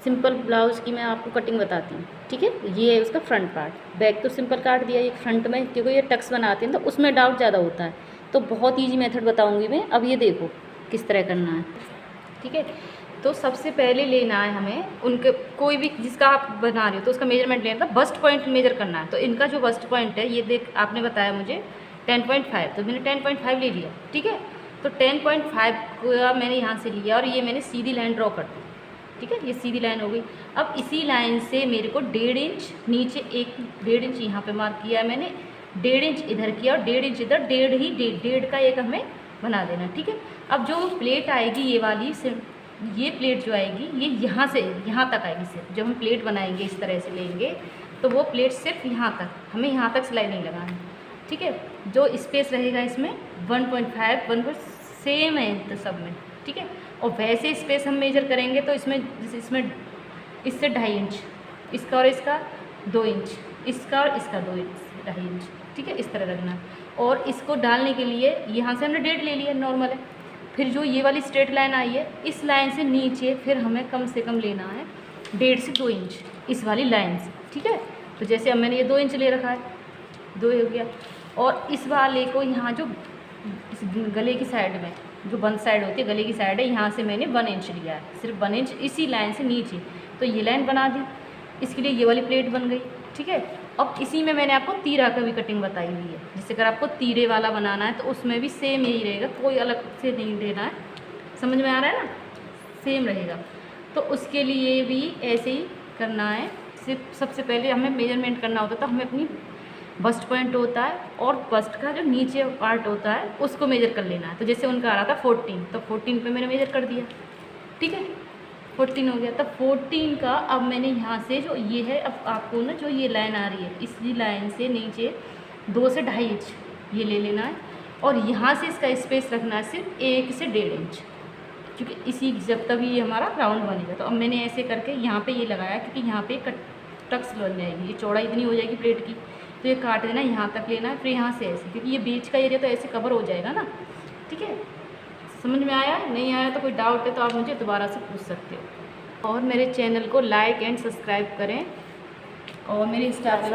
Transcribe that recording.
Simple blouse की मैं आपको कटिंग बताती हूँ, ठीक है। ये है उसका फ्रंट पार्ट, बैक तो सिंपल काट दिया, एक फ्रंट में क्योंकि ये टक्स बनाते हैं तो उसमें डाउट ज़्यादा होता है, तो बहुत ईजी मेथड बताऊँगी मैं। अब ये देखो किस तरह करना है, ठीक है। तो सबसे पहले लेना है हमें उनके, कोई भी जिसका आप बना रहे हो तो उसका मेजरमेंट लेना था, बस्ट पॉइंट मेजर करना है। तो इनका जो बस्ट पॉइंट है, ये देख आपने बताया मुझे 10.5, तो मैंने 10.5 ले लिया, ठीक है। तो 10.5 का मैंने यहाँ से लिया और ये मैंने सीधी लाइन ड्रॉ कर दी, ठीक है। ये सीधी लाइन हो गई। अब इसी लाइन से मेरे को 1.5 इंच नीचे, एक 1.5 इंच यहाँ पे मार्क किया है मैंने, 1.5 इंच इधर किया और 1.5 इंच इधर, 1.5 का एक हमें बना देना, ठीक है। अब जो प्लेट आएगी ये वाली, ये प्लेट जो आएगी ये यहाँ से यहाँ तक आएगी। सिर्फ जब हम प्लेट बनाएंगे इस तरह से लेंगे तो वो प्लेट सिर्फ यहाँ तक, हमें यहाँ तक सिलाई नहीं लगानी, ठीक है। जो स्पेस रहेगा इसमें 1.5 1 सेम है तो सब में, ठीक है। और वैसे स्पेस हम मेजर करेंगे तो इसमें इससे 2.5 इंच इसका और इसका 2 इंच, इसका और इसका 2 इंच 2.5 इंच, ठीक है। इस तरह रखना। और इसको डालने के लिए यहाँ से हमने 1.5 ले लिया, नॉर्मल है। फिर जो ये वाली स्ट्रेट लाइन आई है, इस लाइन से नीचे फिर हमें कम से कम लेना है 1.5 से 2 इंच इस वाली लाइन से, ठीक है। तो जैसे अब मैंने ये 2 इंच ले रखा है, 2 हो गया। और इस वाले को यहाँ जो इस गले की साइड में जो बंद साइड होती है, गले की साइड है, यहाँ से मैंने 1 इंच लिया है, सिर्फ 1 इंच इसी लाइन से नीचे। तो ये लाइन बना दी, इसके लिए ये वाली प्लेट बन गई, ठीक है। अब इसी में मैंने आपको तीरा का भी कटिंग बताई हुई है, जिससे अगर आपको तीरे वाला बनाना है तो उसमें भी सेम यही रहेगा, कोई अलग से नहीं लेना है। समझ में आ रहा है ना, सेम रहेगा। तो उसके लिए भी ऐसे ही करना है। सिर्फ सबसे पहले हमें मेजरमेंट करना होता है, तो हमें अपनी बस्ट पॉइंट होता है और बस्ट का जो नीचे पार्ट होता है उसको मेजर कर लेना है। तो जैसे उनका आ रहा था 14, तो 14 पे मैंने मेजर कर दिया, ठीक है। 14 हो गया। तब 14 का अब मैंने यहाँ से जो ये है, अब आपको ना जो ये लाइन आ रही है, इसी लाइन से नीचे 2 से 2.5 इंच ये ले लेना है। और यहाँ से इसका स्पेस रखना है सिर्फ 1 से 1.5 इंच, क्योंकि इसी जब तक ये हमारा राउंड बनेगा। तो अब मैंने ऐसे करके यहाँ पे ये लगाया, क्योंकि यहाँ पे टक्स बन जाएगी, ये चौड़ाई इतनी हो जाएगी प्लेट की, तो ये काट देना, यहाँ तक लेना है। फिर यहाँ से ऐसे, क्योंकि ये बीच का एरिया तो ऐसे कवर हो जाएगा ना, ठीक है। समझ में आया? नहीं आया तो कोई डाउट है तो आप मुझे दोबारा से पूछ सकते हो। और मेरे चैनल को लाइक एंड सब्सक्राइब करें और मेरे इंस्टा पे